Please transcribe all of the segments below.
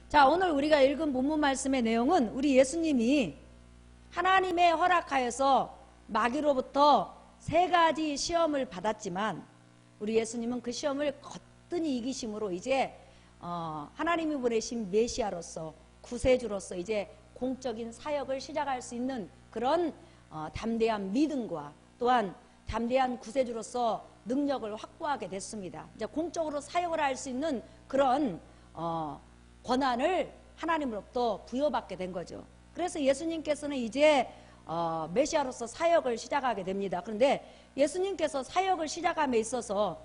자, 오늘 우리가 읽은 본문 말씀의 내용은 우리 예수님이 하나님의 허락하여서 마귀로부터 3가지 시험을 받았지만 우리 예수님은 그 시험을 거뜬히 이기심으로 이제 하나님이 보내신 메시아로서 구세주로서 이제 공적인 사역을 시작할 수 있는 그런 담대한 믿음과 또한 담대한 구세주로서 능력을 확보하게 됐습니다. 이제 공적으로 사역을 할 수 있는 그런 권한을 하나님으로부터 부여받게 된 거죠. 그래서 예수님께서는 이제 메시아로서 사역을 시작하게 됩니다. 그런데 예수님께서 사역을 시작함에 있어서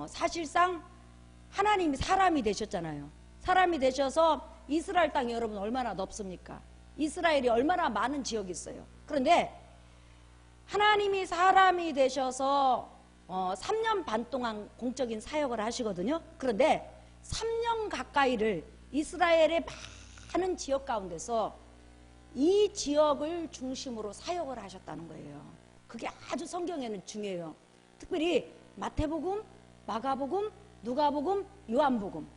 사실상 하나님이 사람이 되셨잖아요. 사람이 되셔서 이스라엘 땅이 여러분 얼마나 넓습니까? 이스라엘이 얼마나 많은 지역이 있어요. 그런데 하나님이 사람이 되셔서 3년 반 동안 공적인 사역을 하시거든요. 그런데 3년 가까이를 이스라엘의 많은 지역 가운데서 이 지역을 중심으로 사역을 하셨다는 거예요. 그게 아주 성경에는 중요해요. 특별히 마태복음, 마가복음, 누가복음, 요한복음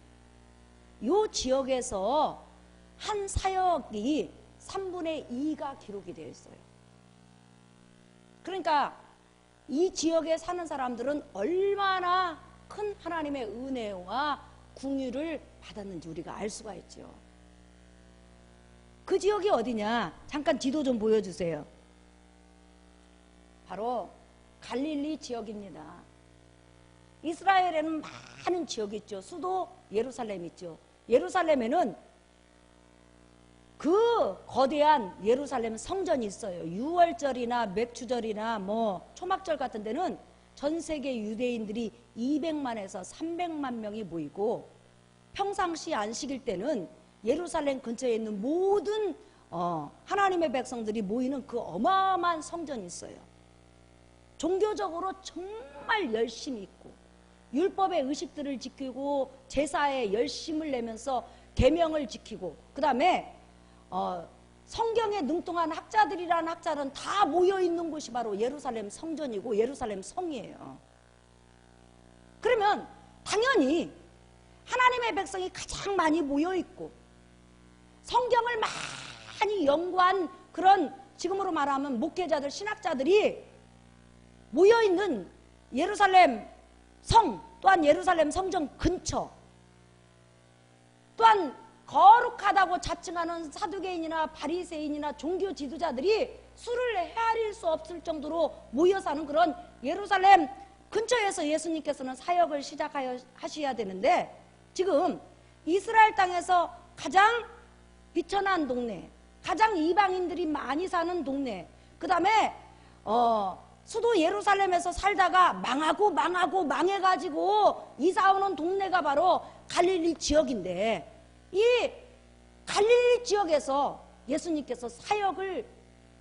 이 지역에서 한 사역이 3분의 2가 기록이 되어 있어요. 그러니까 이 지역에 사는 사람들은 얼마나 큰 하나님의 은혜와 궁유를 받았는지 우리가 알 수가 있죠. 그 지역이 어디냐? 잠깐 지도 좀 보여주세요. 바로 갈릴리 지역입니다. 이스라엘에는 많은 지역이 있죠. 수도 예루살렘 있죠. 예루살렘에는 그 거대한 예루살렘 성전이 있어요. 유월절이나 맥주절이나 초막절 같은 데는 전 세계 유대인들이 200만에서 300만 명이 모이고 평상시 안식일 때는 예루살렘 근처에 있는 모든 하나님의 백성들이 모이는 그 어마어마한 성전이 있어요. 종교적으로 정말 열심히 있고 율법의 의식들을 지키고 제사에 열심을 내면서 계명을 지키고 그 다음에 성경에 능통한 학자들이라는 학자는 다 모여있는 곳이 바로 예루살렘 성전이고 예루살렘 성이에요. 그러면 당연히 하나님의 백성이 가장 많이 모여있고 성경을 많이 연구한 그런 지금으로 말하면 목회자들, 신학자들이 모여있는 예루살렘 성 또한 예루살렘 성전 근처 또한 거룩하다고 자칭하는 사두개인이나 바리새인이나 종교 지도자들이 수를 헤아릴 수 없을 정도로 모여 사는 그런 예루살렘 근처에서 예수님께서는 사역을 시작하셔야 되는데 지금 이스라엘 땅에서 가장 비천한 동네, 가장 이방인들이 많이 사는 동네, 그 다음에 수도 예루살렘에서 살다가 망하고 망해가지고 이사 오는 동네가 바로 갈릴리 지역인데 이 갈릴리 지역에서 예수님께서 사역을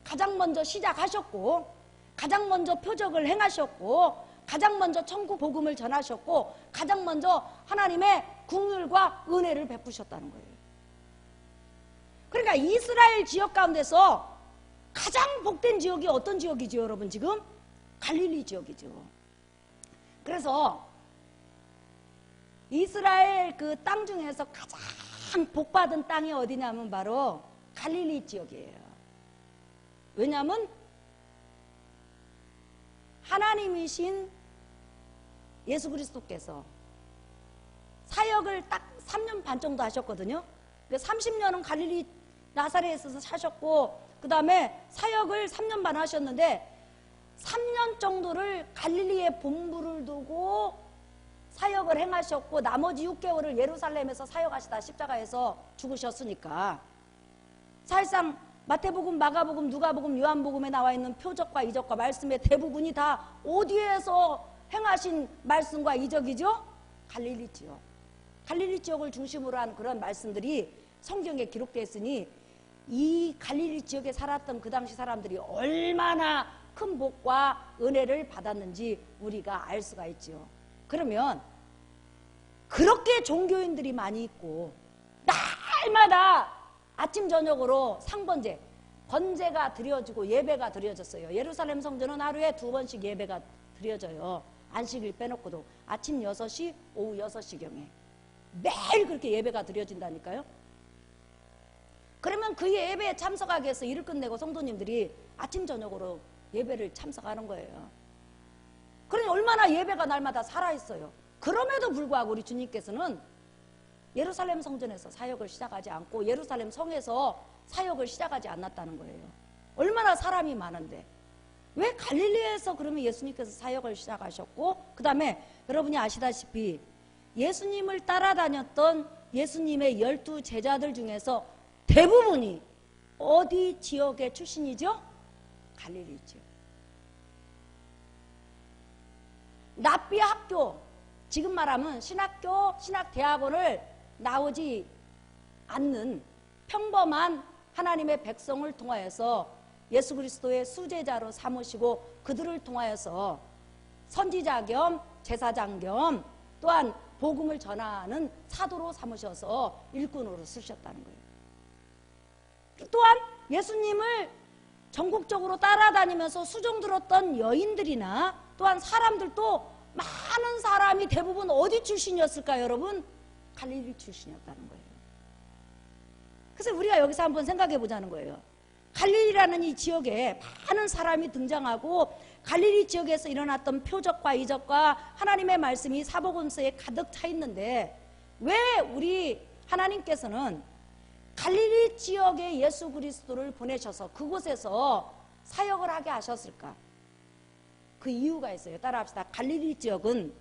가장 먼저 시작하셨고 가장 먼저 표적을 행하셨고 가장 먼저 천국 복음을 전하셨고 가장 먼저 하나님의 긍휼과 은혜를 베푸셨다는 거예요. 그러니까 이스라엘 지역 가운데서 가장 복된 지역이 어떤 지역이죠, 여러분? 지금 갈릴리 지역이죠. 그래서 이스라엘 그 땅 중에서 가장 복받은 땅이 어디냐면 바로 갈릴리 지역이에요. 왜냐하면 하나님이신 예수 그리스도께서 사역을 딱 3년 반 정도 하셨거든요. 30년은 갈릴리 나사렛에서 사셨고 그 다음에 사역을 3년 반 하셨는데 3년 정도를 갈릴리에 본부를 두고 사역을 행하셨고 나머지 6개월을 예루살렘에서 사역하시다 십자가에서 죽으셨으니까 사실상 마태복음, 마가복음, 누가복음, 요한복음에 나와 있는 표적과 이적과 말씀의 대부분이 다 어디에서 행하신 말씀과 이적이죠? 갈릴리 지역. 갈릴리 지역을 중심으로 한 그런 말씀들이 성경에 기록되어 있으니 이 갈릴리 지역에 살았던 그 당시 사람들이 얼마나 큰 복과 은혜를 받았는지 우리가 알 수가 있죠. 그러면 그렇게 종교인들이 많이 있고 날마다 아침 저녁으로 상번제, 번제가 드려지고 예배가 드려졌어요. 예루살렘 성전은 하루에 2번씩 예배가 드려져요. 안식일 빼놓고도 아침 6시, 오후 6시경에 매일 그렇게 예배가 드려진다니까요. 그러면 그 예배에 참석하기 위해서 일을 끝내고 성도님들이 아침 저녁으로 예배를 참석하는 거예요. 그러니 얼마나 예배가 날마다 살아있어요. 그럼에도 불구하고 우리 주님께서는 예루살렘 성전에서 사역을 시작하지 않고 예루살렘 성에서 사역을 시작하지 않았다는 거예요. 얼마나 사람이 많은데 왜 갈릴리에서 그러면 예수님께서 사역을 시작하셨고, 그 다음에 여러분이 아시다시피 예수님을 따라다녔던 예수님의 12 제자들 중에서 대부분이 어디 지역의 출신이죠? 갈릴리 지역. 납비 학교, 지금 말하면 신학교, 신학대학원을 나오지 않는 평범한 하나님의 백성을 통하여서 예수 그리스도의 수제자로 삼으시고 그들을 통하여서 선지자 겸 제사장 겸 또한 복음을 전하는 사도로 삼으셔서 일꾼으로 쓰셨다는 거예요. 또한 예수님을 전국적으로 따라다니면서 수종 들었던 여인들이나 또한 사람들도 많은 사람이 대부분 어디 출신이었을까요, 여러분? 갈릴리 출신이었다는 거예요. 그래서 우리가 여기서 한번 생각해 보자는 거예요. 갈릴리라는 이 지역에 많은 사람이 등장하고 갈릴리 지역에서 일어났던 표적과 이적과 하나님의 말씀이 사복음서에 가득 차 있는데 왜 우리 하나님께서는 갈릴리 지역에 예수 그리스도를 보내셔서 그곳에서 사역을 하게 하셨을까? 그 이유가 있어요. 따라합시다. 갈릴리 지역은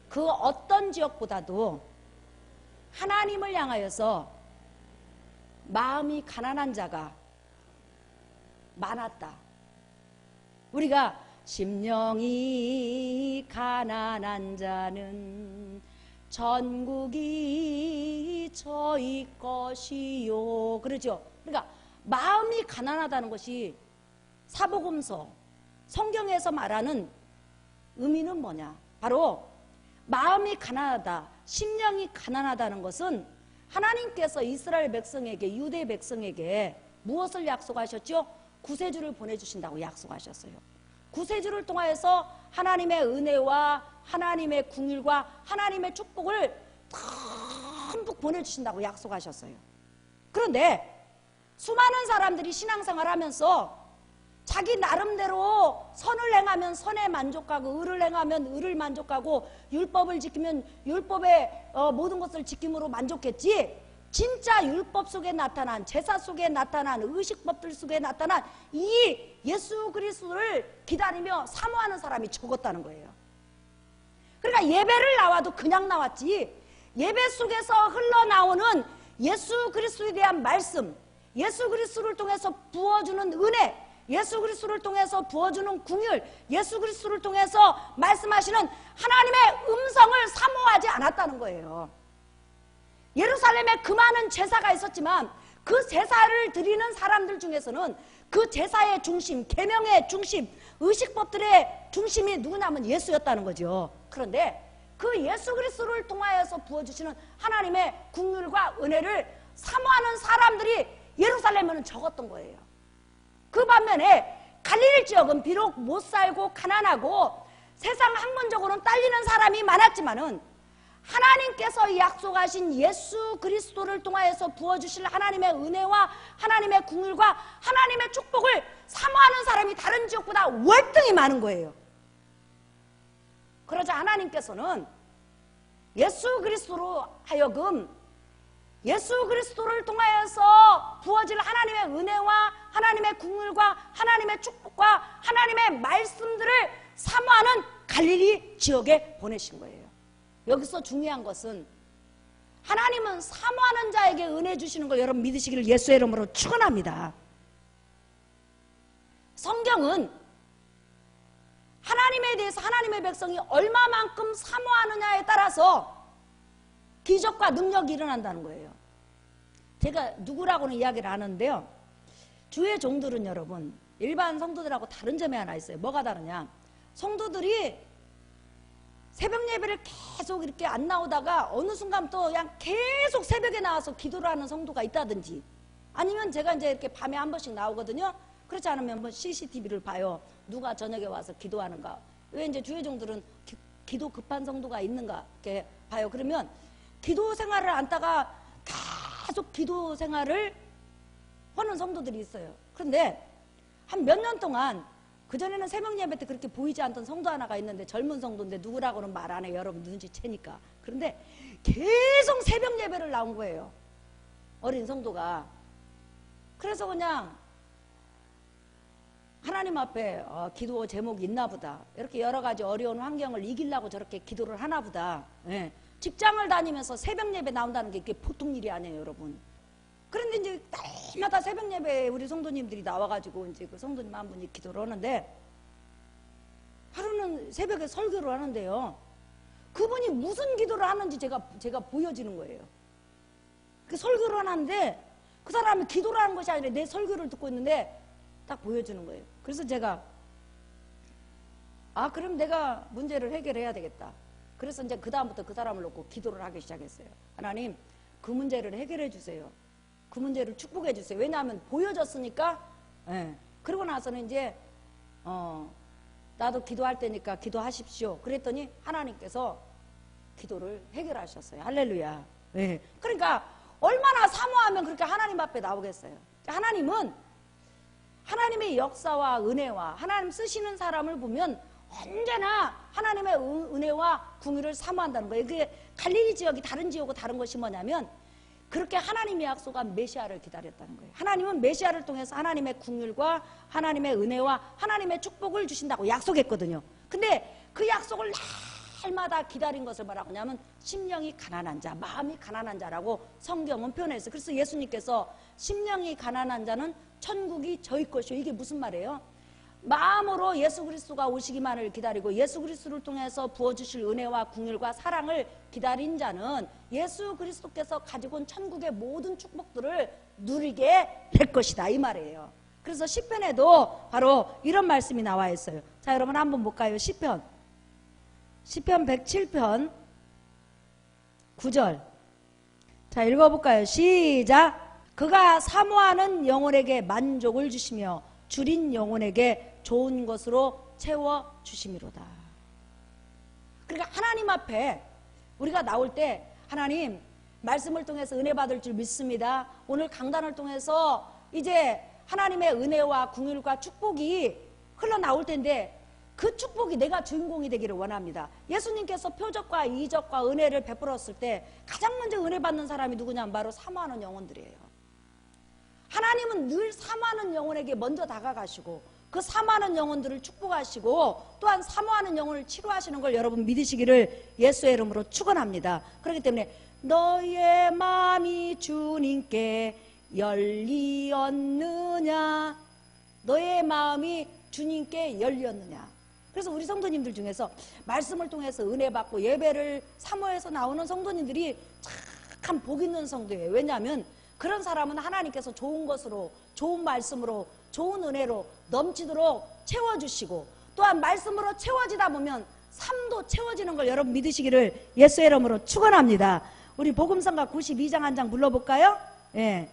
그 어떤 지역보다도 하나님을 향하여서 마음이 가난한 자가 많았다. 우리가 심령이 가난한 자는 전국이 저희 것이요. 그러죠. 그러니까 마음이 가난하다는 것이 사복음서 성경에서 말하는 의미는 뭐냐? 바로 마음이 가난하다, 심령이 가난하다는 것은 하나님께서 이스라엘 백성에게, 유대 백성에게 무엇을 약속하셨죠? 구세주를 보내주신다고 약속하셨어요. 구세주를 통하여서 하나님의 은혜와 하나님의 긍휼과 하나님의 축복을 듬뿍 보내주신다고 약속하셨어요. 그런데 수많은 사람들이 신앙생활 하면서 자기 나름대로 선을 행하면 선에 만족하고 의를 행하면 의를 만족하고 율법을 지키면 율법의 모든 것을 지킴으로 만족했지, 진짜 율법 속에 나타난, 제사 속에 나타난, 의식법들 속에 나타난 이 예수 그리스도를 기다리며 사모하는 사람이 적었다는 거예요. 그러니까 예배를 나와도 그냥 나왔지, 예배 속에서 흘러나오는 예수 그리스도에 대한 말씀, 예수 그리스도를 통해서 부어주는 은혜, 예수 그리스도를 통해서 부어주는 긍휼, 예수 그리스도를 통해서 말씀하시는 하나님의 음성을 사모하지 않았다는 거예요. 예루살렘에 그 많은 제사가 있었지만 그 제사를 드리는 사람들 중에서는 그 제사의 중심, 계명의 중심, 의식법들의 중심이 누구냐면 예수였다는 거죠. 그런데 그 예수 그리스도를 통하여서 부어주시는 하나님의 긍휼과 은혜를 사모하는 사람들이 예루살렘에는 적었던 거예요. 그 반면에 갈릴리 지역은 비록 못 살고 가난하고 세상 학문적으로는 딸리는 사람이 많았지만은 하나님께서 약속하신 예수 그리스도를 통하여서 부어주실 하나님의 은혜와 하나님의 긍휼과 하나님의 축복을 사모하는 사람이 다른 지역보다 월등히 많은 거예요. 그러자 하나님께서는 예수 그리스도로 하여금 예수 그리스도를 통하여서 부어질 하나님의 은혜와 하나님의 긍휼과 하나님의 축복과 하나님의 말씀들을 사모하는 갈릴리 지역에 보내신 거예요. 여기서 중요한 것은 하나님은 사모하는 자에게 은혜 주시는 걸 여러분 믿으시기를 예수의 이름으로 축원합니다. 성경은 하나님에 대해서 하나님의 백성이 얼마만큼 사모하느냐에 따라서 기적과 능력이 일어난다는 거예요. 제가 누구라고는 이야기를 안 하는데요, 주의 종들은 여러분 일반 성도들하고 다른 점이 하나 있어요. 뭐가 다르냐? 성도들이 새벽 예배를 계속 이렇게 안 나오다가 어느 순간 또 그냥 계속 새벽에 나와서 기도를 하는 성도가 있다든지, 아니면 제가 이제 이렇게 밤에 한 번씩 나오거든요. 그렇지 않으면 한번 CCTV를 봐요. 누가 저녁에 와서 기도하는가. 왜 이제 주의 종들은 기도 급한 성도가 있는가 이렇게 봐요. 그러면 기도 생활을 안다가 계속 기도 생활을 하는 성도들이 있어요. 그런데 한 몇 년 동안, 그전에는 새벽 예배 때 그렇게 보이지 않던 성도 하나가 있는데, 젊은 성도인데 누구라고는 말 안 해요. 여러분 눈치채니까. 그런데 계속 새벽 예배를 나온 거예요, 어린 성도가. 그래서 그냥 하나님 앞에 기도 제목이 있나 보다, 이렇게 여러 가지 어려운 환경을 이기려고 저렇게 기도를 하나 보다. 예. 직장을 다니면서 새벽 예배 나온다는 게 보통 일이 아니에요, 여러분. 그런데 이제 날마다 새벽 예배에 우리 성도님들이 나와가지고 이제 그 성도님 한 분이 기도를 하는데, 하루는 새벽에 설교를 하는데요, 그분이 무슨 기도를 하는지 제가 보여지는 거예요. 그 설교를 하는데 그 사람이 기도를 하는 것이 아니라 내 설교를 듣고 있는데 딱 보여주는 거예요. 그래서 제가 그럼 내가 문제를 해결해야 되겠다. 그래서 이제 그 다음부터 그 사람을 놓고 기도를 하기 시작했어요. 하나님, 그 문제를 해결해 주세요. 그 문제를 축복해 주세요. 왜냐하면 보여졌으니까. 예. 그러고 나서는 이제 나도 기도할 테니까 기도하십시오. 그랬더니 하나님께서 기도를 해결하셨어요. 할렐루야. 예. 그러니까 얼마나 사모하면 그렇게 하나님 앞에 나오겠어요. 하나님은 하나님의 역사와 은혜와 하나님 쓰시는 사람을 보면 언제나 하나님의 은혜와 궁유를 사모한다는 거예요. 그게 갈릴리 지역이 다른 지역이고 다른 것이 뭐냐면, 그렇게 하나님의 약속한 메시아를 기다렸다는 거예요. 하나님은 메시아를 통해서 하나님의 궁율과 하나님의 은혜와 하나님의 축복을 주신다고 약속했거든요. 근데 그 약속을 날마다 기다린 것을 뭐라고 하냐면 심령이 가난한 자, 마음이 가난한 자라고 성경은 표현했어요. 그래서 예수님께서 심령이 가난한 자는 천국이 저희 것이요, 이게 무슨 말이에요? 마음으로 예수 그리스도가 오시기만을 기다리고 예수 그리스도를 통해서 부어주실 은혜와 궁율과 사랑을 기다린 자는 예수 그리스도께서 가지고 온 천국의 모든 축복들을 누리게 될 것이다, 이 말이에요. 그래서 시편에도 바로 이런 말씀이 나와 있어요. 자, 여러분 한번 볼까요? 시편 107편 9절. 자, 읽어볼까요? 시작. 그가 사모하는 영혼에게 만족을 주시며 줄인 영혼에게 좋은 것으로 채워주심이로다. 그러니까 하나님 앞에 우리가 나올 때, 하나님 말씀을 통해서 은혜 받을 줄 믿습니다. 오늘 강단을 통해서 이제 하나님의 은혜와 궁율과 축복이 흘러나올 텐데, 그 축복이 내가 주인공이 되기를 원합니다. 예수님께서 표적과 이적과 은혜를 베풀었을 때 가장 먼저 은혜 받는 사람이 누구냐면 바로 사모하는 영혼들이에요. 하나님은 늘 사모하는 영혼에게 먼저 다가가시고 그 사모하는 영혼들을 축복하시고 또한 사모하는 영혼을 치료하시는 걸 여러분 믿으시기를 예수의 이름으로 축원합니다. 그렇기 때문에 너의 마음이 주님께 열리었느냐, 너의 마음이 주님께 열렸느냐. 그래서 우리 성도님들 중에서 말씀을 통해서 은혜 받고 예배를 사모해서 나오는 성도님들이 참 복 있는 성도예요. 왜냐하면 그런 사람은 하나님께서 좋은 것으로, 좋은 말씀으로, 좋은 은혜로 넘치도록 채워주시고, 또한 말씀으로 채워지다 보면 삶도 채워지는 걸 여러분 믿으시기를 예수의 이름으로 축원합니다. 우리 복음성가 92장 한 장 불러볼까요? 예.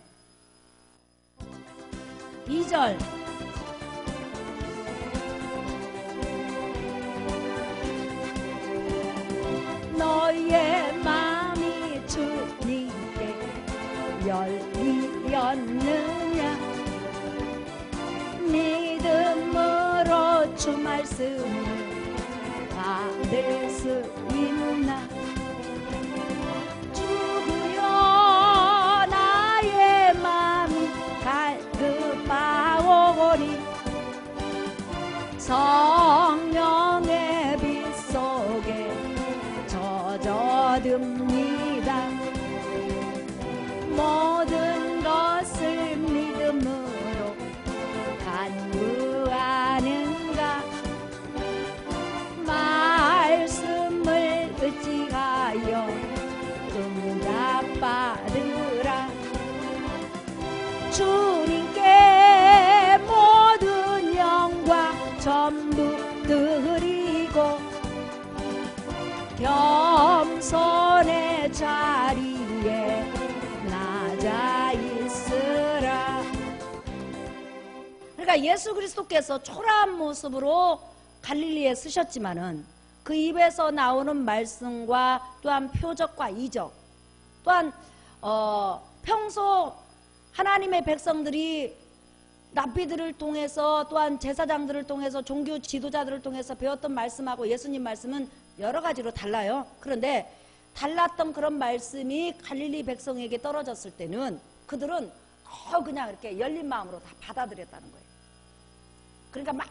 2절. 너의 마음이 주님께 열리었느냐, 믿음으로 주 말씀을 받을 수 있나. 주여 나의 마음이 갈급하오니 성령의 빛 속에 젖어듭니다. 모든 것을 믿음으로 간구하는가. 말씀을 의지하여 응답받으라. 주님께 모든 영광 전부 드리고 겸손의 자리에 낮아 있으라. 그러니까 예수 그리스도께서 초라한 모습으로 갈릴리에 쓰셨지만은 그 입에서 나오는 말씀과 또한 표적과 이적, 또한 평소 하나님의 백성들이 랍비들을 통해서 또한 제사장들을 통해서 종교 지도자들을 통해서 배웠던 말씀하고 예수님 말씀은 여러 가지로 달라요. 그런데 달랐던 그런 말씀이 갈릴리 백성에게 떨어졌을 때는 그들은 그냥 이렇게 열린 마음으로 다 받아들였다는 거예요. 그러니까 막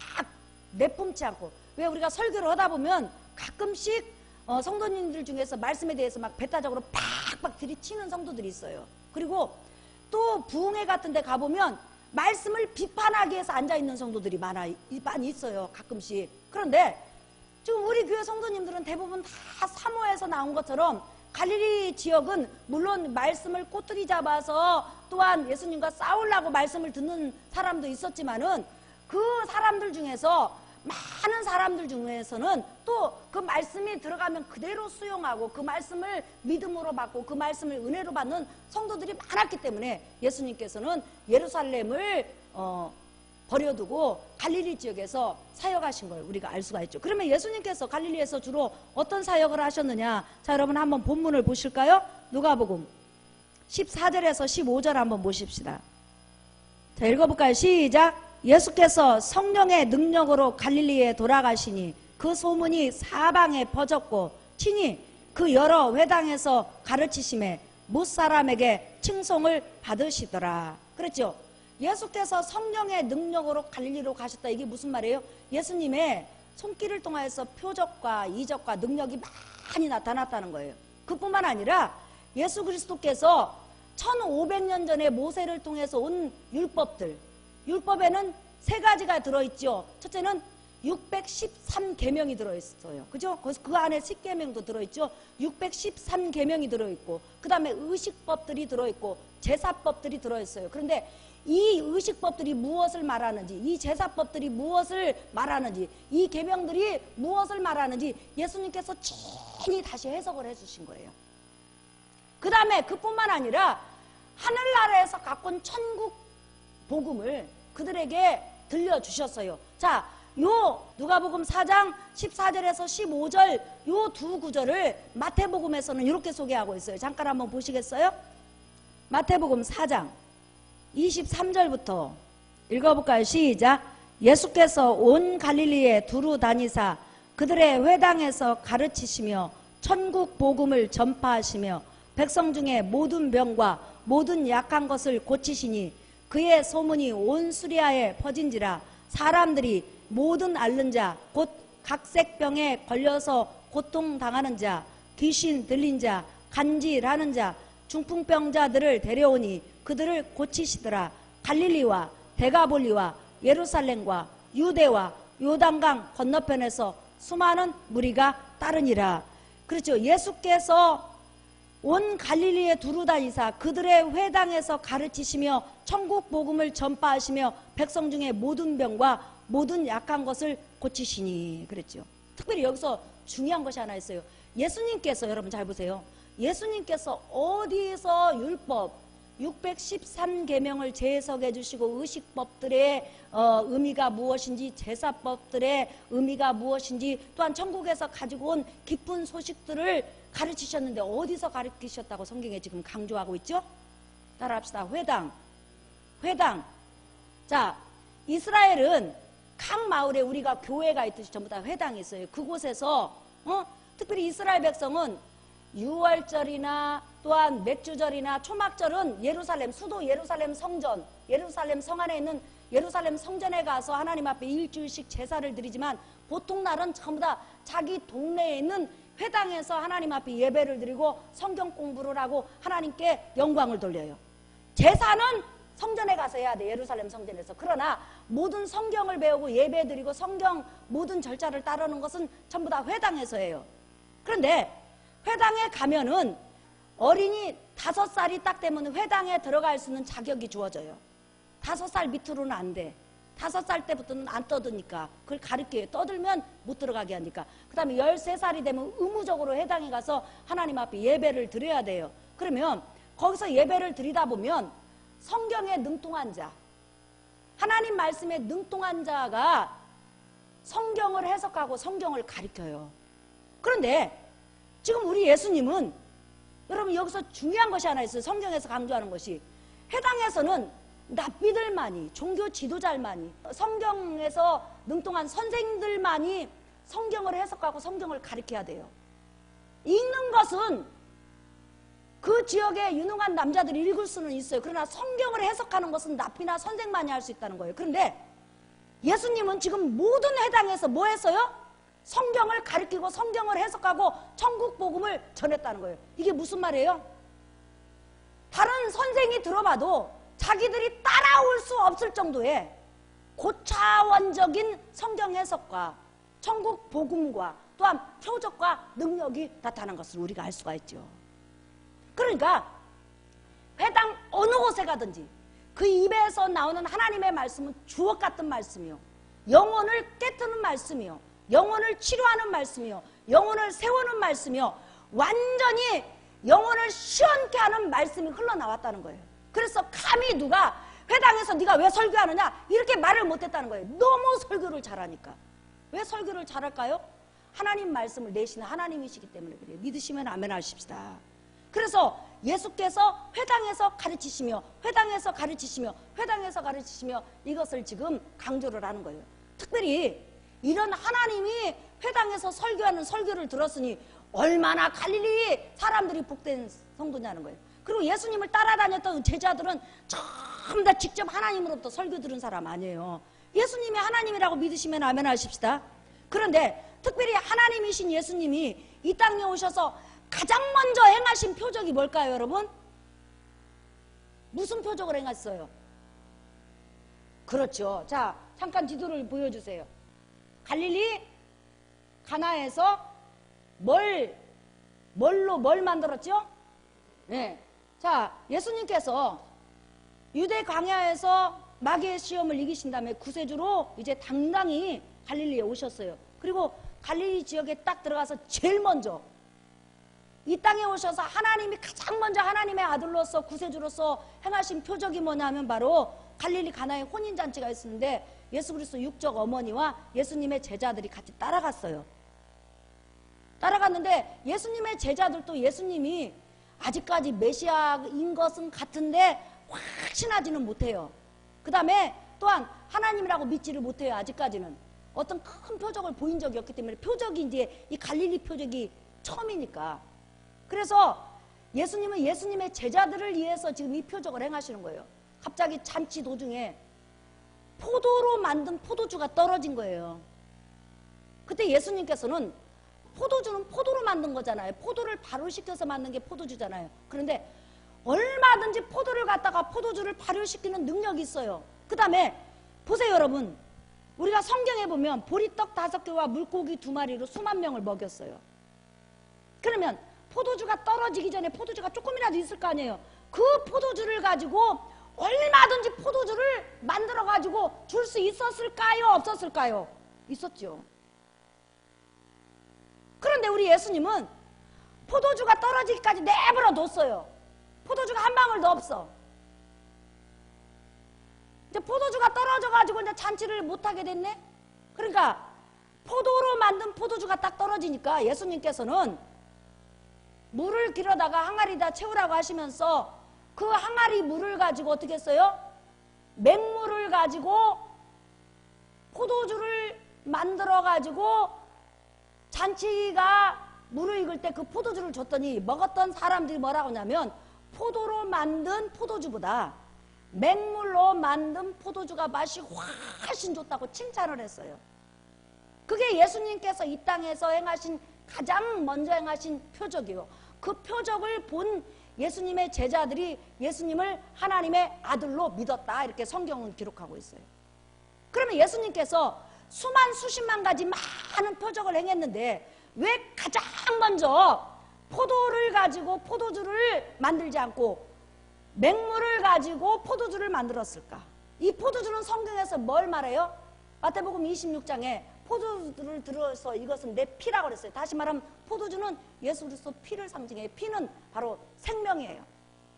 내뿜지 않고, 왜 우리가 설교를 하다 보면 가끔씩 성도님들 중에서 말씀에 대해서 막 배타적으로 팍팍 들이치는 성도들이 있어요. 그리고 또 부흥회 같은 데 가보면 말씀을 비판하기 위해서 앉아있는 성도들이 많이 있어요. 가끔씩. 그런데 지금 우리 교회 성도님들은 대부분 다 사모에서 나온 것처럼 갈릴리 지역은 물론 말씀을 꼬투리 잡아서 또한 예수님과 싸우려고 말씀을 듣는 사람도 있었지만은 그 사람들 중에서 많은 사람들 중에서는 또 그 말씀이 들어가면 그대로 수용하고 그 말씀을 믿음으로 받고 그 말씀을 은혜로 받는 성도들이 많았기 때문에 예수님께서는 예루살렘을 버려두고 갈릴리 지역에서 사역하신 걸 우리가 알 수가 있죠. 그러면 예수님께서 갈릴리에서 주로 어떤 사역을 하셨느냐? 자, 여러분 한번 본문을 보실까요? 누가복음 14절에서 15절 한번 보십시다. 자, 읽어볼까요? 시작. 예수께서 성령의 능력으로 갈릴리에 돌아가시니 그 소문이 사방에 퍼졌고 친히 그 여러 회당에서 가르치심에 무사람에게 칭송을 받으시더라. 그렇죠? 예수께서 성령의 능력으로 갈릴리로 가셨다. 이게 무슨 말이에요? 예수님의 손길을 통해서 표적과 이적과 능력이 많이 나타났다는 거예요. 그뿐만 아니라 예수 그리스도께서 1500년 전에 모세를 통해서 온 율법들, 율법에는 세 가지가 들어있죠. 첫째는 613계명이 들어있어요. 그죠? 그 안에 10계명도 들어있죠. 613계명이 들어있고 그 다음에 의식법들이 들어있고 제사법들이 들어있어요. 그런데 이 의식법들이 무엇을 말하는지, 이 제사법들이 무엇을 말하는지, 이 계명들이 무엇을 말하는지 예수님께서 친히 다시 해석을 해주신 거예요. 그 다음에 그뿐만 아니라 하늘나라에서 갖고 온 천국 복음을 그들에게 들려주셨어요. 자, 요 누가복음 4장 14절에서 15절 요 두 구절을 마태복음에서는 이렇게 소개하고 있어요. 잠깐 한번 보시겠어요? 마태복음 4장 23절부터 읽어볼까요? 시작. 예수께서 온 갈릴리에 두루 다니사 그들의 회당에서 가르치시며 천국 복음을 전파하시며 백성 중에 모든 병과 모든 약한 것을 고치시니 그의 소문이 온 수리아에 퍼진지라. 사람들이 모든 앓는 자 곧 각색병에 걸려서 고통당하는 자, 귀신 들린 자, 간질하는 자, 중풍병자들을 데려오니 그들을 고치시더라. 갈릴리와 데가볼리와 예루살렘과 유대와 요단강 건너편에서 수많은 무리가 따르니라. 그렇죠. 예수께서 온 갈릴리에 두루 다니사 그들의 회당에서 가르치시며 천국 복음을 전파하시며 백성 중에 모든 병과 모든 약한 것을 고치시니 그랬죠. 특별히 여기서 중요한 것이 하나 있어요. 예수님께서, 여러분 잘 보세요. 예수님께서 어디서 율법 613계명을 재해석해 주시고 의식법들의 의미가 무엇인지, 제사법들의 의미가 무엇인지, 또한 천국에서 가지고 온 깊은 소식들을 가르치셨는데 어디서 가르치셨다고 성경에 지금 강조하고 있죠? 따라합시다. 회당. 자, 이스라엘은 각 마을에 우리가 교회가 있듯이 전부 다 회당이 있어요. 그곳에서 특별히 이스라엘 백성은 유월절이나 또한 맥주절이나 초막절은 예루살렘, 수도 예루살렘 성전, 예루살렘 성 안에 있는 예루살렘 성전에 가서 하나님 앞에 일주일씩 제사를 드리지만 보통 날은 전부 다 자기 동네에 있는 회당에서 하나님 앞에 예배를 드리고 성경 공부를 하고 하나님께 영광을 돌려요. 제사는 성전에 가서 해야 돼. 예루살렘 성전에서. 그러나 모든 성경을 배우고 예배 드리고 성경 모든 절차를 따르는 것은 전부 다 회당에서 해요. 그런데 회당에 가면은 어린이 5살이 딱 되면 회당에 들어갈 수 있는 자격이 주어져요. 5살 밑으로는 안 돼. 5살 때부터는 안 떠드니까 그걸 가르쳐요. 떠들면 못 들어가게 하니까. 그 다음에 13살이 되면 의무적으로 회당에 가서 하나님 앞에 예배를 드려야 돼요. 그러면 거기서 예배를 드리다 보면 성경에 능통한 자, 하나님 말씀에 능통한 자가 성경을 해석하고 성경을 가르쳐요. 그런데 지금 우리 예수님은 여러분 여기서 중요한 것이 하나 있어요. 성경에서 강조하는 것이 회당에서는 랍비들만이, 종교 지도자들만이, 성경에서 능통한 선생들만이 성경을 해석하고 성경을 가르쳐야 돼요. 읽는 것은 그 지역의 유능한 남자들이 읽을 수는 있어요. 그러나 성경을 해석하는 것은 랍비나 선생만이 할 수 있다는 거예요. 그런데 예수님은 지금 모든 회당에서 뭐 했어요? 성경을 가르치고 성경을 해석하고 천국 복음을 전했다는 거예요. 이게 무슨 말이에요? 다른 선생이 들어봐도 자기들이 따라올 수 없을 정도의 고차원적인 성경 해석과 천국 복음과 또한 표적과 능력이 나타난 것을 우리가 알 수가 있죠. 그러니까 회당 어느 곳에 가든지 그 입에서 나오는 하나님의 말씀은 주옥 같은 말씀이요, 영혼을 깨트는 말씀이요, 영혼을 치료하는 말씀이요, 영혼을 세우는 말씀이요, 완전히 영혼을 시원케 하는 말씀이 흘러나왔다는 거예요. 그래서 감히 누가 회당에서 네가 왜 설교하느냐 이렇게 말을 못했다는 거예요. 너무 설교를 잘하니까. 왜 설교를 잘할까요? 하나님 말씀을 내시는 하나님이시기 때문에 그래요. 믿으시면 아멘 하십시다. 그래서 예수께서 회당에서 가르치시며 회당에서 가르치시며 회당에서 가르치시며 이것을 지금 강조를 하는 거예요. 특별히 이런 하나님이 회당에서 설교하는 설교를 들었으니 얼마나 갈릴리 사람들이 복된 성도냐는 거예요. 그리고 예수님을 따라다녔던 제자들은 전부 다 직접 하나님으로부터 설교 들은 사람 아니에요. 예수님이 하나님이라고 믿으시면 아멘 하십시다. 그런데 특별히 하나님이신 예수님이 이 땅에 오셔서 가장 먼저 행하신 표적이 뭘까요, 여러분? 무슨 표적을 행했어요? 그렇죠. 자, 잠깐 지도를 보여주세요. 갈릴리 가나에서 뭘 만들었죠? 네. 자, 예수님께서 유대 광야에서 마귀의 시험을 이기신 다음에 구세주로 이제 당당히 갈릴리에 오셨어요. 그리고 갈릴리 지역에 딱 들어가서 제일 먼저 이 땅에 오셔서 하나님이 가장 먼저 하나님의 아들로서 구세주로서 행하신 표적이 뭐냐면 바로 갈릴리 가나의 혼인잔치가 있었는데 예수 그리스도 육적 어머니와 예수님의 제자들이 같이 따라갔어요. 따라갔는데 예수님의 제자들도 예수님이 아직까지 메시아인 것은 같은데 확신하지는 못해요. 그 다음에 또한 하나님이라고 믿지를 못해요. 아직까지는 어떤 큰 표적을 보인 적이 없기 때문에 표적이 이제 이 갈릴리 표적이 처음이니까. 그래서 예수님은 예수님의 제자들을 위해서 지금 이 표적을 행하시는 거예요. 갑자기 잔치 도중에 포도로 만든 포도주가 떨어진 거예요. 그때 예수님께서는 포도주는 포도로 만든 거잖아요. 포도를 발효시켜서 만든 게 포도주잖아요. 그런데 얼마든지 포도를 갖다가 포도주를 발효시키는 능력이 있어요. 그 다음에 보세요, 여러분. 우리가 성경에 보면 보리떡 5개와 물고기 2마리로 수만 명을 먹였어요. 그러면 포도주가 떨어지기 전에 포도주가 조금이라도 있을 거 아니에요. 그 포도주를 가지고 얼마든지 포도주를 만들어 가지고 줄 수 있었을까요? 없었을까요? 있었죠. 그런데 우리 예수님은 포도주가 떨어지기까지 내버려 뒀어요. 포도주가 한 방울도 없어. 이제 포도주가 떨어져 가지고 이제 잔치를 못하게 됐네. 그러니까 포도로 만든 포도주가 딱 떨어지니까 예수님께서는 물을 길어다가 항아리에다 채우라고 하시면서 그 항아리 물을 가지고 어떻게 했어요? 맹물을 가지고 포도주를 만들어 가지고 잔치가 물을 익을 때 그 포도주를 줬더니 먹었던 사람들이 뭐라고 하냐면 포도로 만든 포도주보다 맹물로 만든 포도주가 맛이 훨씬 좋다고 칭찬을 했어요. 그게 예수님께서 이 땅에서 행하신 가장 먼저 행하신 표적이에요. 그 표적을 본 예수님의 제자들이 예수님을 하나님의 아들로 믿었다, 이렇게 성경은 기록하고 있어요. 그러면 예수님께서 수만 수십만 가지 많은 표적을 행했는데 왜 가장 먼저 포도를 가지고 포도주를 만들지 않고 맹물을 가지고 포도주를 만들었을까? 이 포도주는 성경에서 뭘 말해요? 마태복음 26장에 포도주를 들어서 이것은 내 피라고 그랬어요. 다시 말하면 포도주는 예수 그리스도 피를 상징해요. 피는 바로 생명이에요.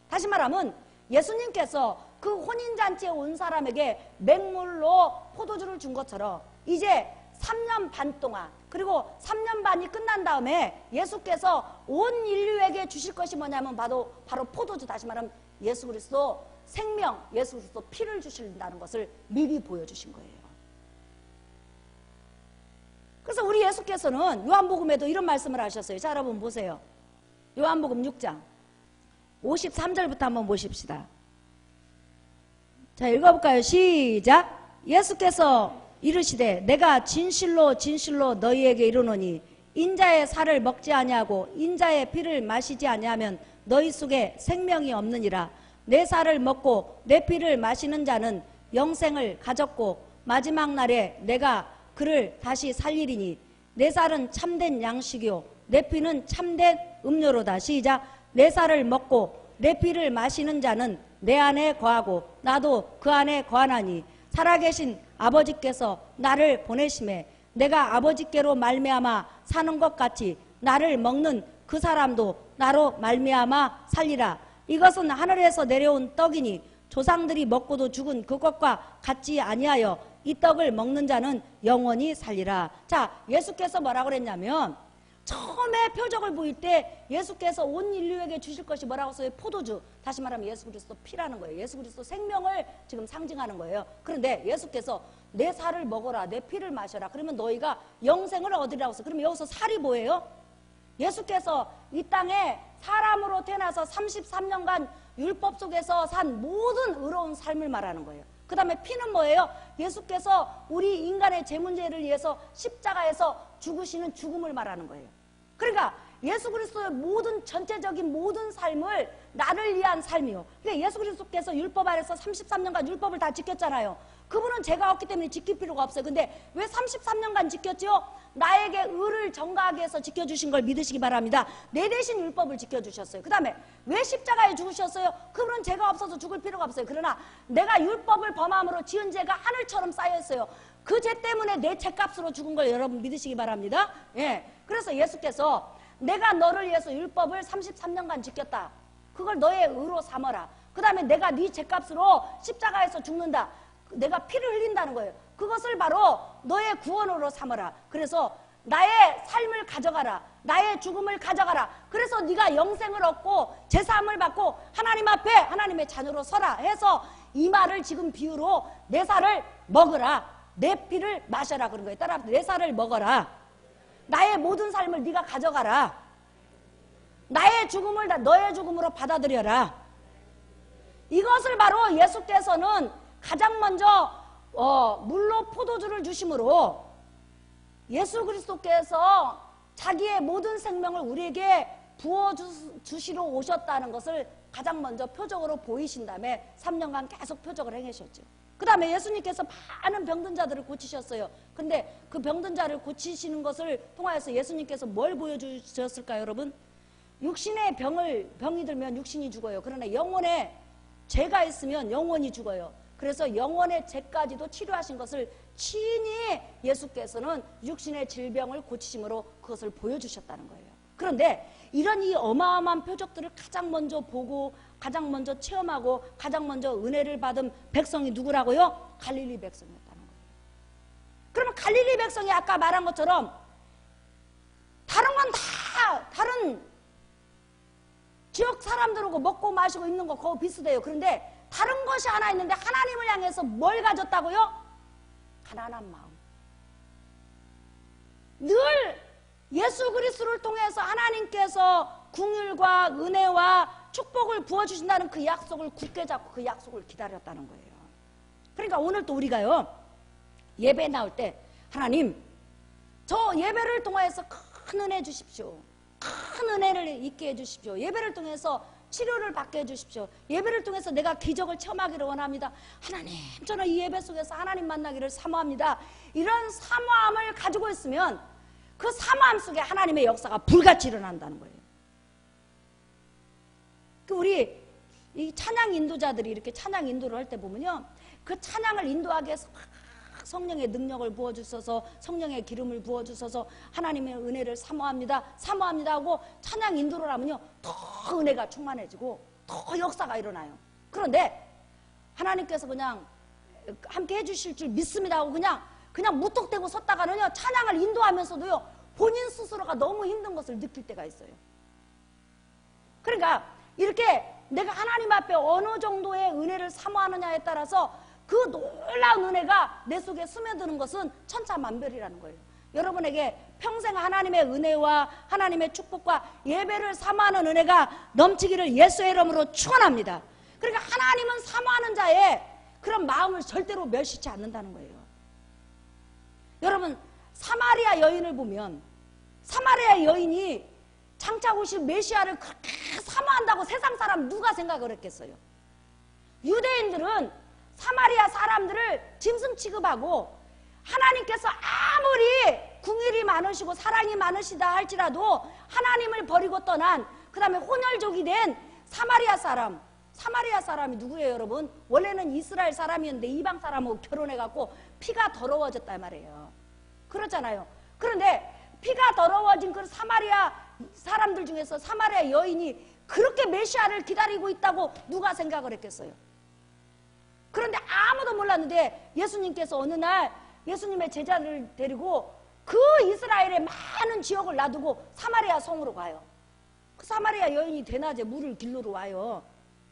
다시 말하면 예수님께서 그 혼인잔치에 온 사람에게 맹물로 포도주를 준 것처럼 이제 3년 반 동안 그리고 3년 반이 끝난 다음에 예수께서 온 인류에게 주실 것이 뭐냐면 바로 포도주, 다시 말하면 예수 그리스도 생명, 예수 그리스도 피를 주신다는 것을 미리 보여주신 거예요. 그래서 우리 예수께서는 요한복음에도 이런 말씀을 하셨어요. 자, 여러분 보세요. 요한복음 6장 53절부터 한번 보십시다. 자, 읽어볼까요? 시작. 예수께서 이르시되 내가 진실로 진실로 너희에게 이르노니 인자의 살을 먹지 아니하고 인자의 피를 마시지 아니하면 너희 속에 생명이 없느니라. 내 살을 먹고 내 피를 마시는 자는 영생을 가졌고 마지막 날에 내가 그를 다시 살리리니 내 살은 참된 양식이요 내 피는 참된 음료로다. 시작. 내 살을 먹고 내 피를 마시는 자는 내 안에 거하고 나도 그 안에 거하나니 살아계신 아버지께서 나를 보내심에 내가 아버지께로 말미암아 사는 것 같이 나를 먹는 그 사람도 나로 말미암아 살리라. 이것은 하늘에서 내려온 떡이니 조상들이 먹고도 죽은 그것과 같지 아니하여 이 떡을 먹는 자는 영원히 살리라. 자, 예수께서 뭐라고 그랬냐면 처음에 표적을 보일 때 예수께서 온 인류에게 주실 것이 뭐라고 써요? 포도주. 다시 말하면 예수 그리스도 피라는 거예요. 예수 그리스도 생명을 지금 상징하는 거예요. 그런데 예수께서 내 살을 먹어라, 내 피를 마셔라. 그러면 너희가 영생을 얻으리라고 써요. 그러면 여기서 살이 뭐예요? 예수께서 이 땅에 사람으로 태어나서 33년간 율법 속에서 산 모든 의로운 삶을 말하는 거예요. 그 다음에 피는 뭐예요? 예수께서 우리 인간의 죄 문제를 위해서 십자가에서 죽으시는 죽음을 말하는 거예요. 그러니까 예수 그리스도의 모든 전체적인 모든 삶을 나를 위한 삶이요. 그러니까 예수 그리스도께서 율법 아래서 33년간 율법을 다 지켰잖아요. 그분은 죄가 없기 때문에 지킬 필요가 없어요. 근데 왜 33년간 지켰지요? 나에게 의를 전가하게 해서 지켜주신 걸 믿으시기 바랍니다. 내 대신 율법을 지켜주셨어요. 그 다음에 왜 십자가에 죽으셨어요? 그분은 죄가 없어서 죽을 필요가 없어요. 그러나 내가 율법을 범함으로 지은 죄가 하늘처럼 쌓여있어요. 그 죄 때문에 내 죄값으로 죽은 걸 여러분 믿으시기 바랍니다. 예. 그래서 예수께서 내가 너를 위해서 율법을 33년간 지켰다. 그걸 너의 의로 삼아라. 그 다음에 내가 네 죄값으로 십자가에서 죽는다. 내가 피를 흘린다는 거예요. 그것을 바로 너의 구원으로 삼아라. 그래서 나의 삶을 가져가라. 나의 죽음을 가져가라. 그래서 네가 영생을 얻고 제사함을 받고 하나님 앞에 하나님의 자녀로 서라 해서 이 말을 지금 비유로 내 살을 먹으라. 내 피를 마셔라 그런 거예요. 따라 내 살을 먹어라. 나의 모든 삶을 네가 가져가라. 나의 죽음을 너의 죽음으로 받아들여라. 이것을 바로 예수께서는 가장 먼저 물로 포도주를 주심으로 예수 그리스도께서 자기의 모든 생명을 우리에게 부어주시러 오셨다는 것을 가장 먼저 표적으로 보이신 다음에 3년간 계속 표적을 행하셨죠. 그 다음에 예수님께서 많은 병든 자들을 고치셨어요. 근데 그 병든 자를 고치시는 것을 통하여서 예수님께서 뭘 보여주셨을까요, 여러분? 육신의 병이 들면 육신이 죽어요. 그러나 영혼에 죄가 있으면 영혼이 죽어요. 그래서 영혼의 죄까지도 치료하신 것을 친히 예수께서는 육신의 질병을 고치심으로 그것을 보여주셨다는 거예요. 그런데 이런 이 어마어마한 표적들을 가장 먼저 보고 가장 먼저 체험하고 가장 먼저 은혜를 받은 백성이 누구라고요? 갈릴리 백성이었다는 거예요. 그러면 갈릴리 백성이 아까 말한 것처럼 다른 건 다 다른 지역 사람들하고 먹고 마시고 있는 거 그거 비슷해요. 그런데 다른 것이 하나 있는데 하나님을 향해서 뭘 가졌다고요? 가난한 마음. 늘 예수 그리스도를 통해서 하나님께서 긍휼과 은혜와 축복을 부어주신다는 그 약속을 굳게 잡고 그 약속을 기다렸다는 거예요. 그러니까 오늘 또 우리가요 예배 나올 때 하나님 저 예배를 통해서 큰 은혜 주십시오. 큰 은혜를 있게 해주십시오. 예배를 통해서 치료를 받게 해주십시오. 예배를 통해서 내가 기적을 체험하기를 원합니다. 하나님 저는 이 예배 속에서 하나님 만나기를 사모합니다. 이런 사모함을 가지고 있으면 그 사모함 속에 하나님의 역사가 불같이 일어난다는 거예요. 우리 이 찬양 인도자들이 이렇게 찬양 인도를 할 때 보면요 그 찬양을 인도하기 위해서 성령의 능력을 부어주셔서 성령의 기름을 부어주셔서 하나님의 은혜를 사모합니다 하고 찬양 인도를 하면요 더 은혜가 충만해지고 더 역사가 일어나요. 그런데 하나님께서 그냥 함께 해주실 줄 믿습니다 하고 그냥 그냥 무턱대고 섰다가는요 찬양을 인도하면서도요 본인 스스로가 너무 힘든 것을 느낄 때가 있어요. 그러니까 이렇게 내가 하나님 앞에 어느 정도의 은혜를 사모하느냐에 따라서 그 놀라운 은혜가 내 속에 스며드는 것은 천차만별이라는 거예요. 여러분에게 평생 하나님의 은혜와 하나님의 축복과 예배를 사모하는 은혜가 넘치기를 예수의 이름으로 축원합니다. 그러니까 하나님은 사모하는 자의 그런 마음을 절대로 멸시치 않는다는 거예요. 여러분 사마리아 여인을 보면 사마리아 여인이 장차 오실 메시아를 그렇게 사모한다고 세상 사람 누가 생각을 했겠어요? 유대인들은 사마리아 사람들을 짐승 취급하고 하나님께서 아무리 궁일이 많으시고 사랑이 많으시다 할지라도 하나님을 버리고 떠난 그 다음에 혼혈족이 된 사마리아 사람이 누구예요 여러분? 원래는 이스라엘 사람이었는데 이방 사람하고 결혼해갖고 피가 더러워졌단 말이에요. 그렇잖아요. 그런데 피가 더러워진 그 사마리아 사람들 중에서 사마리아 여인이 그렇게 메시아를 기다리고 있다고 누가 생각을 했겠어요? 그런데 아무도 몰랐는데 예수님께서 어느 날 예수님의 제자를 데리고 그 이스라엘의 많은 지역을 놔두고 사마리아 성으로 가요. 그 사마리아 여인이 대낮에 물을 길러러 와요.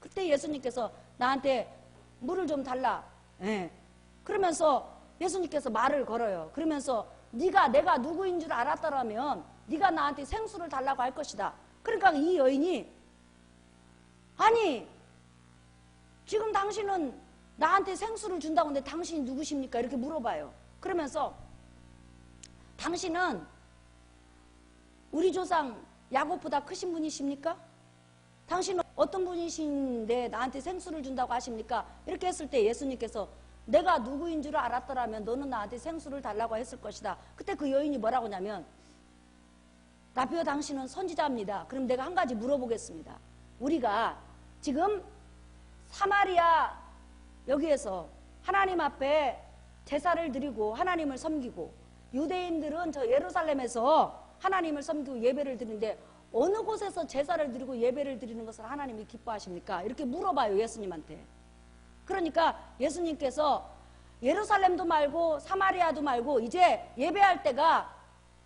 그때 예수님께서 나한테 물을 좀 달라. 예. 그러면서 예수님께서 말을 걸어요. 그러면서 네가 내가 누구인 줄 알았더라면 네가 나한테 생수를 달라고 할 것이다. 그러니까 이 여인이 아니 지금 당신은 나한테 생수를 준다고 하는데 당신이 누구십니까? 이렇게 물어봐요. 그러면서 당신은 우리 조상 야곱보다 크신 분이십니까? 당신은 어떤 분이신데 나한테 생수를 준다고 하십니까? 이렇게 했을 때 예수님께서 내가 누구인 줄 알았더라면 너는 나한테 생수를 달라고 했을 것이다. 그때 그 여인이 뭐라고 하냐면 라비오 당신은 선지자입니다. 그럼 내가 한 가지 물어보겠습니다. 우리가 지금 사마리아 여기에서 하나님 앞에 제사를 드리고 하나님을 섬기고 유대인들은 저 예루살렘에서 하나님을 섬기고 예배를 드리는데 어느 곳에서 제사를 드리고 예배를 드리는 것을 하나님이 기뻐하십니까? 이렇게 물어봐요 예수님한테. 그러니까 예수님께서 예루살렘도 말고 사마리아도 말고 이제 예배할 때가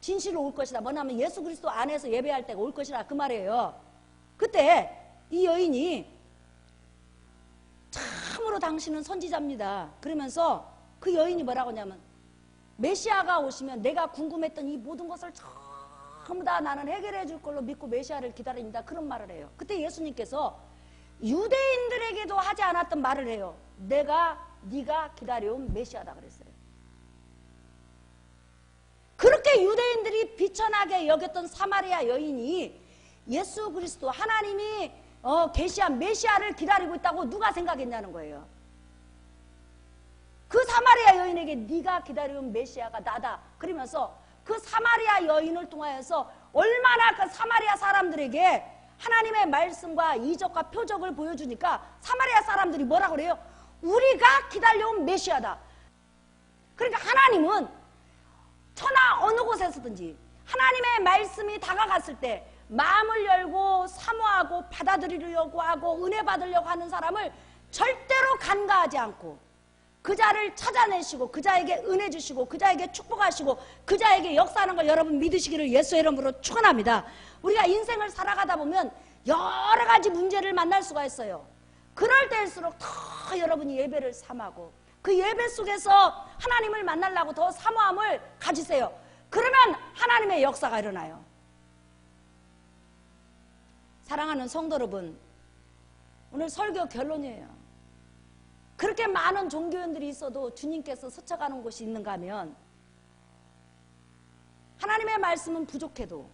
진실로 올 것이다. 뭐냐면 예수 그리스도 안에서 예배할 때가 올 것이라 그 말이에요. 그때 이 여인이 참으로 당신은 선지자입니다. 그러면서 그 여인이 뭐라고 하냐면 메시아가 오시면 내가 궁금했던 이 모든 것을 전부 다 나는 해결해 줄 걸로 믿고 메시아를 기다립니다. 그런 말을 해요. 그때 예수님께서 유대인들에게도 하지 않았던 말을 해요. 네가 기다려온 메시아다 그랬어요. 그렇게 유대인들이 비천하게 여겼던 사마리아 여인이 예수 그리스도 하나님이 계시한 메시아를 기다리고 있다고 누가 생각했냐는 거예요. 그 사마리아 여인에게 네가 기다려온 메시아가 나다. 그러면서 그 사마리아 여인을 통하여서 얼마나 그 사마리아 사람들에게 하나님의 말씀과 이적과 표적을 보여주니까 사마리아 사람들이 뭐라고 그래요? 우리가 기다려온 메시아다. 그러니까 하나님은 천하 어느 곳에서든지 하나님의 말씀이 다가갔을 때 마음을 열고 사모하고 받아들이려고 하고 은혜 받으려고 하는 사람을 절대로 간과하지 않고 그 자를 찾아내시고 그 자에게 은혜 주시고 그 자에게 축복하시고 그 자에게 역사하는 걸 여러분 믿으시기를 예수의 이름으로 축원합니다. 우리가 인생을 살아가다 보면 여러 가지 문제를 만날 수가 있어요. 그럴 때일수록 더 여러분이 예배를 삼하고 그 예배 속에서 하나님을 만나려고 더 사모함을 가지세요. 그러면 하나님의 역사가 일어나요. 사랑하는 성도 여러분, 오늘 설교 결론이에요. 그렇게 많은 종교인들이 있어도 주님께서 스쳐가는 곳이 있는가 하면 하나님의 말씀은 부족해도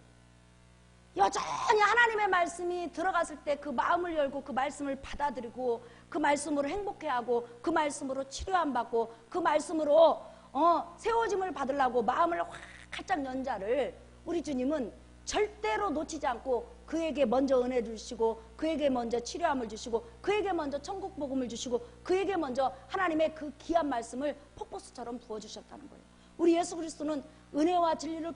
여전히 하나님의 말씀이 들어갔을 때 그 마음을 열고 그 말씀을 받아들이고 그 말씀으로 행복해하고 그 말씀으로 치료함 받고 그 말씀으로 세워짐을 받으려고 마음을 활짝 연 자를 우리 주님은 절대로 놓치지 않고 그에게 먼저 은혜 주시고 그에게 먼저 치료함을 주시고 그에게 먼저 천국 복음을 주시고 그에게 먼저 하나님의 그 귀한 말씀을 폭포수처럼 부어주셨다는 거예요. 우리 예수 그리스도는 은혜와 진리를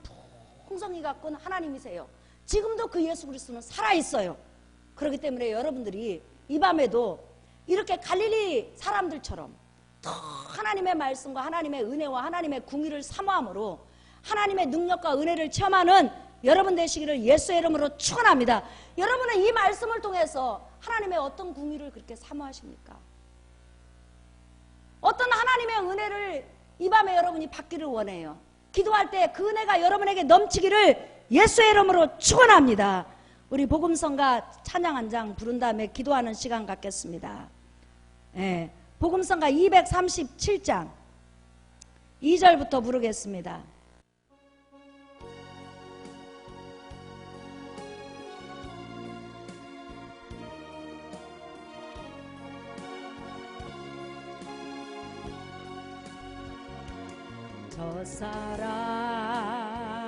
풍성히 갖고 있는 하나님이세요. 지금도 그 예수 그리스도는 살아있어요. 그렇기 때문에 여러분들이 이 밤에도 이렇게 갈릴리 사람들처럼 더 하나님의 말씀과 하나님의 은혜와 하나님의 궁의를 사모함으로 하나님의 능력과 은혜를 체험하는 여러분 되시기를 예수의 이름으로 축원합니다. 여러분은 이 말씀을 통해서 하나님의 어떤 궁의를 그렇게 사모하십니까? 어떤 하나님의 은혜를 이 밤에 여러분이 받기를 원해요. 기도할 때 그 은혜가 여러분에게 넘치기를 예수의 이름으로 축원합니다. 우리 복음성가 찬양 한 장 부른 다음에 기도하는 시간 갖겠습니다. 예, 복음성가 237장 2절부터 부르겠습니다.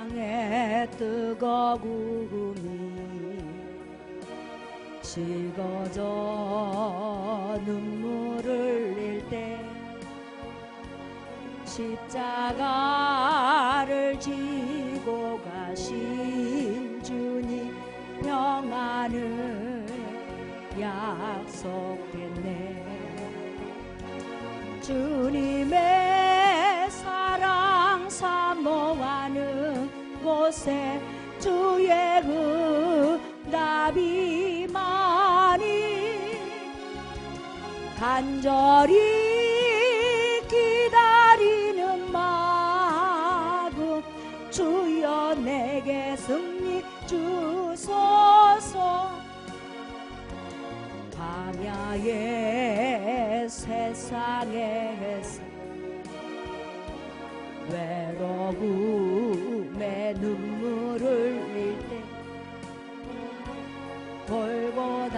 첫사랑의 뜨거움이 식어져 눈물을 흘릴 때 십자가를 지고 가신 주님 평안을 약속했네. 주님의 사랑 사모하는 곳에 주의 응답이 많이 간절히 기다리는 마음 주여 내게 승리 주소서. 광야의 세상에서 외로움에 눈물을 흘릴 때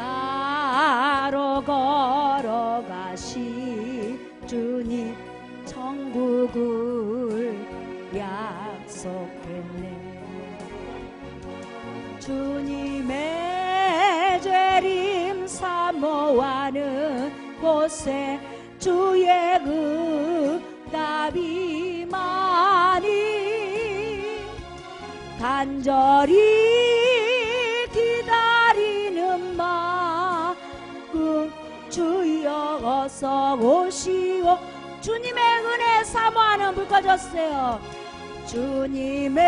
골고다로 걸어가시 주님 천국을 약속했네. 주님의 재림 사모하는 곳에 주의 응답이 많이 간절히 기다리는 마음 주여 어서 오시오. 주님의 은혜 사모하는 불 꺼졌어요. 주님의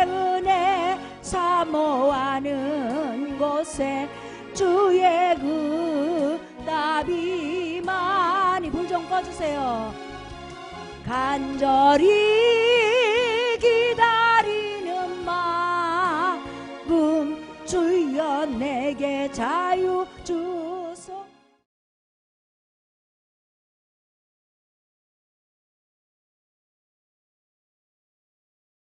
은혜 사모하는 곳에 주의 응답이 많이 불 좀 꺼주세요. 간절히 기다리는 마음 주여 내게 자유 주